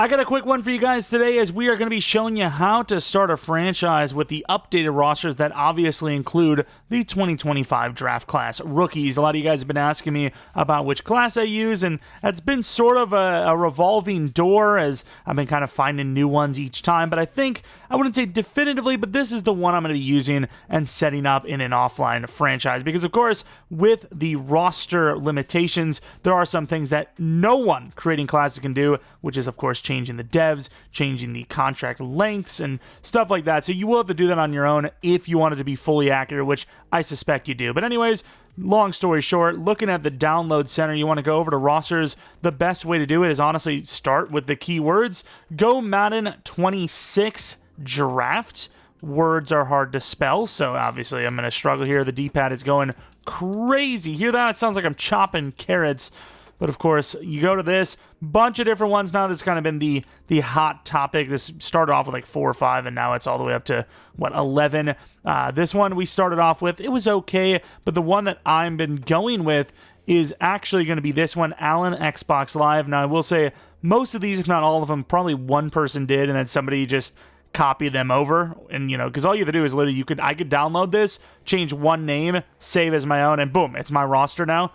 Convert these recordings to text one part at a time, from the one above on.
I got a quick one for you guys today, as we are going to be showing you how to start a franchise with the updated rosters that obviously include the 2025 draft class rookies. A lot of you guys have been asking me about which class I use, and it's been sort of a revolving door as I've been kind of finding new ones each time, but I wouldn't say definitively, but this is the one I'm going to be using and setting up in an offline franchise, because of course, with the roster limitations, there are some things that no one creating classes can do, which is of course changing the devs, changing the contract lengths, and stuff like that. So you will have to do that on your own if you want it to be fully accurate, which I suspect you do. But anyways, long story short, looking at the download center, you want to go over to rosters. The best way to do it is honestly start with the keywords. Go Madden 26 draft. Words are hard to spell, so obviously I'm going to struggle here. The D-pad is going crazy. Hear that? It sounds like I'm chopping carrots. But of course, you go to this, bunch of different ones now. That's kind of been the hot topic. This started off with like 4 or 5, and now it's all the way up to, 11. This one we started off with, it was okay, but the one that I've been going with is actually going to be this one, Alan Xbox Live. Now, I will say, most of these, if not all of them, probably one person did, and then somebody just copied them over. And, because all you have to do is literally, I could download this, change one name, save as my own, and boom, it's my roster now.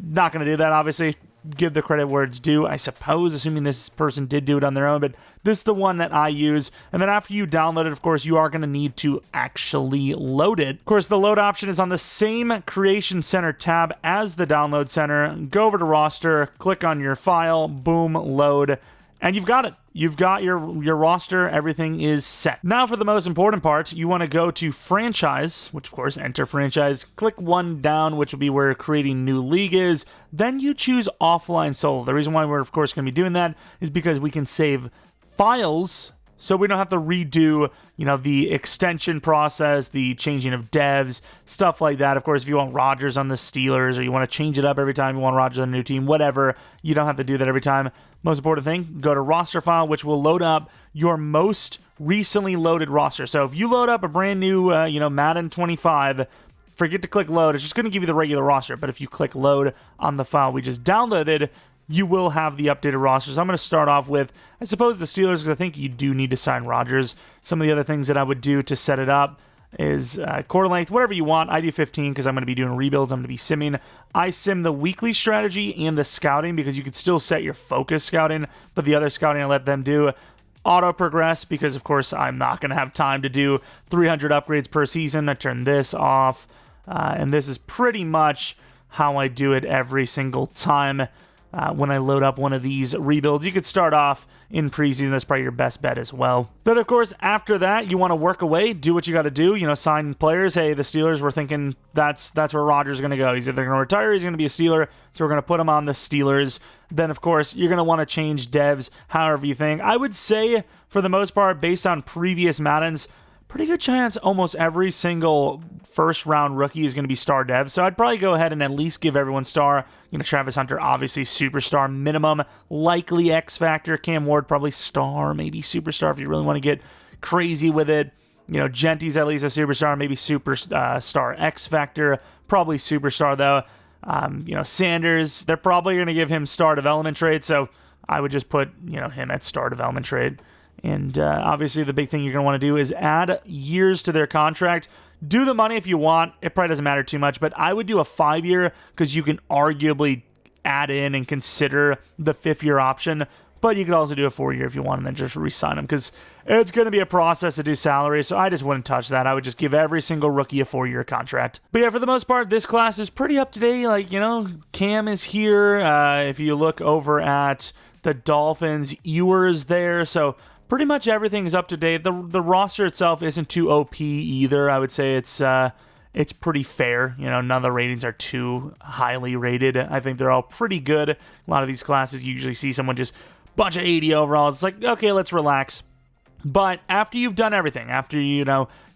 Not going to do that, obviously. Give the credit where it's due, I suppose, assuming this person did do it on their own, but this is the one that I use. And then after you download it, of course, you are going to need to actually load it. Of course, the load option is on the same Creation Center tab as the Download Center. Go over to roster, click on your file, boom, load, and you've got it. You've got your roster. Everything is set. Now for the most important part, you want to go to franchise, which of course, enter franchise. Click one down, which will be where creating new league is. Then you choose offline solo. The reason why we're of course going to be doing that is because we can save files, so we don't have to redo, the extension process, the changing of devs, stuff like that. Of course, if you want Rodgers on the Steelers, or you want to change it up every time you want Rodgers on a new team, whatever, you don't have to do that every time. Most important thing, go to roster file, which will load up your most recently loaded roster. So if you load up a brand new, Madden 25, forget to click load. It's just going to give you the regular roster. But if you click load on the file we just downloaded, you will have the updated roster. So I'm going to start off with, I suppose, the Steelers, because I think you do need to sign Rodgers. Some of the other things that I would do to set it up is quarter length, whatever you want. I do 15 because I'm going to be doing rebuilds. I'm going to be simming. I sim the weekly strategy and the scouting, because you could still set your focus scouting, but the other scouting I let them do. Auto progress, because of course I'm not going to have time to do 300 upgrades per season. I turn this off, and this is pretty much how I do it every single time. When I load up one of these rebuilds, you could start off in preseason. That's probably your best bet as well. Then, of course, after that, you want to work away, do what you got to do. Sign players. Hey, the Steelers, we're thinking that's where Rodgers is going to go. He's either going to retire, or he's going to be a Steeler, so we're going to put him on the Steelers. Then, of course, you're going to want to change devs however you think. I would say, for the most part, based on previous Maddens, pretty good chance almost every single first-round rookie is going to be star dev. So I'd probably go ahead and at least give everyone star. Travis Hunter, obviously superstar minimum. Likely X Factor. Cam Ward, probably star, maybe superstar if you really want to get crazy with it. Genty's at least a superstar, maybe superstar X Factor. Probably superstar, though. Sanders, they're probably going to give him star development trade, so I would just put, him at star development trade. And obviously the big thing you're going to want to do is add years to their contract. Do the money if you want. It probably doesn't matter too much, but I would do a 5-year because you can arguably add in and consider the 5th-year option. But you could also do a 4-year if you want and then just re-sign them, because it's going to be a process to do salary, so I just wouldn't touch that. I would just give every single rookie a 4-year contract. But yeah, for the most part, this class is pretty up to date. Like, Cam is here. If you look over at the Dolphins, Ewers there, so pretty much everything is up to date. The roster itself isn't too OP either. I would say it's pretty fair. None of the ratings are too highly rated. I think they're all pretty good. A lot of these classes, you usually see someone just bunch of 80 overall. It's like, okay, let's relax. But after you've done everything, after you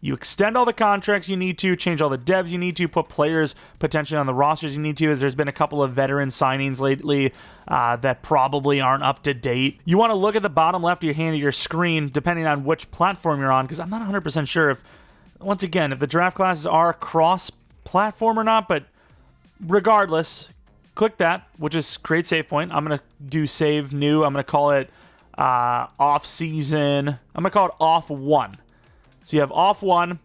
extend all the contracts you need to, change all the devs you need to, put players potentially on the rosters you need to, as there's been a couple of veteran signings lately that probably aren't up to date. You want to look at the bottom left of your hand of your screen, depending on which platform you're on, because I'm not 100% sure if the draft classes are cross-platform or not, but regardless, click that, which is create save point. I'm going to do save new. I'm going to call it off season. I'm going to call it off 1. So you have off 1.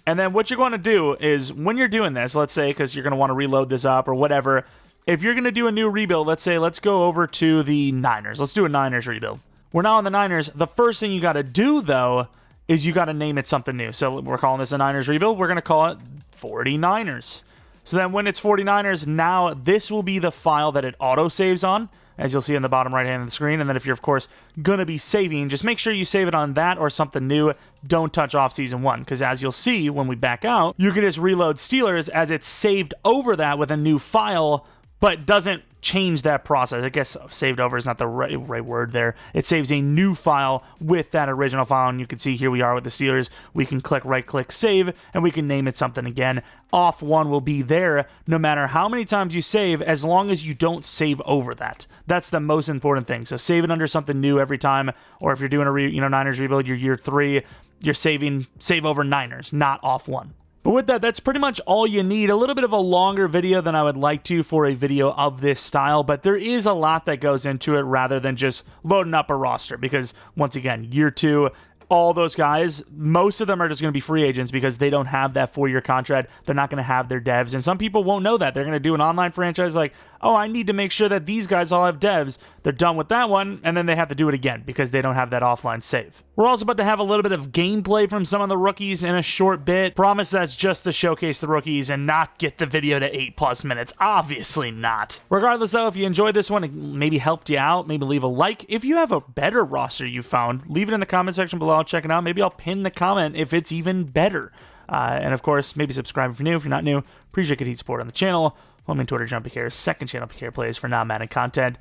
And then what you're going to do is when you're doing this, let's say, because you're going to want to reload this up or whatever, if you're going to do a new rebuild, let's go over to the Niners. Let's do a Niners rebuild. We're now on the Niners. The first thing you got to do, though, is you got to name it something new. So we're calling this a Niners rebuild. We're going to call it 49ers. So then when it's 49ers, now this will be the file that it auto-saves on, as you'll see in the bottom right hand of the screen. And then if you're, of course, going to be saving, just make sure you save it on that or something new. Don't touch off season 1, because as you'll see when we back out, you can just reload Steelers as it's saved over that with a new file, but doesn't change that process. I guess saved over is not the right word there. It saves a new file with that original file, and you can see here we are with the Steelers. We can right-click save, and we can name it something again. Off 1 will be there no matter how many times you save, as long as you don't save over that. That's the most important thing. So save it under something new every time, or if you're doing a Niners rebuild, your year 3, you're save over Niners, not off 1. But with that, that's pretty much all you need. A little bit of a longer video than I would like to for a video of this style, but there is a lot that goes into it rather than just loading up a roster, because once again, year 2, all those guys, most of them are just going to be free agents because they don't have that 4-year contract. They're not going to have their devs, and some people won't know that. They're going to do an online franchise like, oh, I need to make sure that these guys all have devs. They're done with that one, and then they have to do it again because they don't have that offline save. We're also about to have a little bit of gameplay from some of the rookies in a short bit. Promise that's just to showcase the rookies and not get the video to 8+ minutes. Obviously not. Regardless, though, if you enjoyed this one, it maybe helped you out, maybe leave a like. If you have a better roster you found, leave it in the comment section below. I'll check it out. Maybe I'll pin the comment if it's even better. And of course, maybe subscribe if you're new. If you're not new, appreciate your support on the channel. Follow me on Twitter, Jeromepkr, second channel, PK Plays for non-Madden content.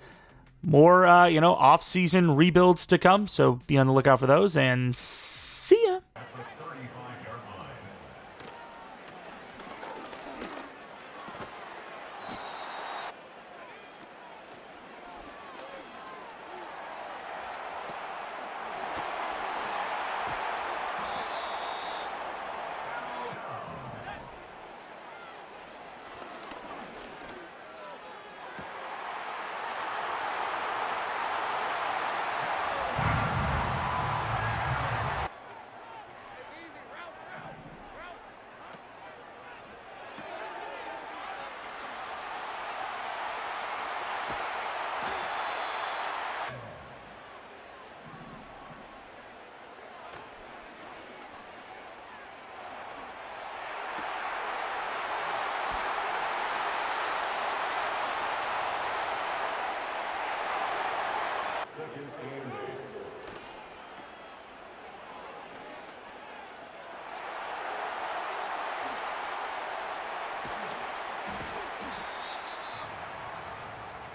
More, off-season rebuilds to come, so be on the lookout for those, and see ya!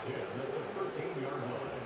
Yeah, the 13-yard line.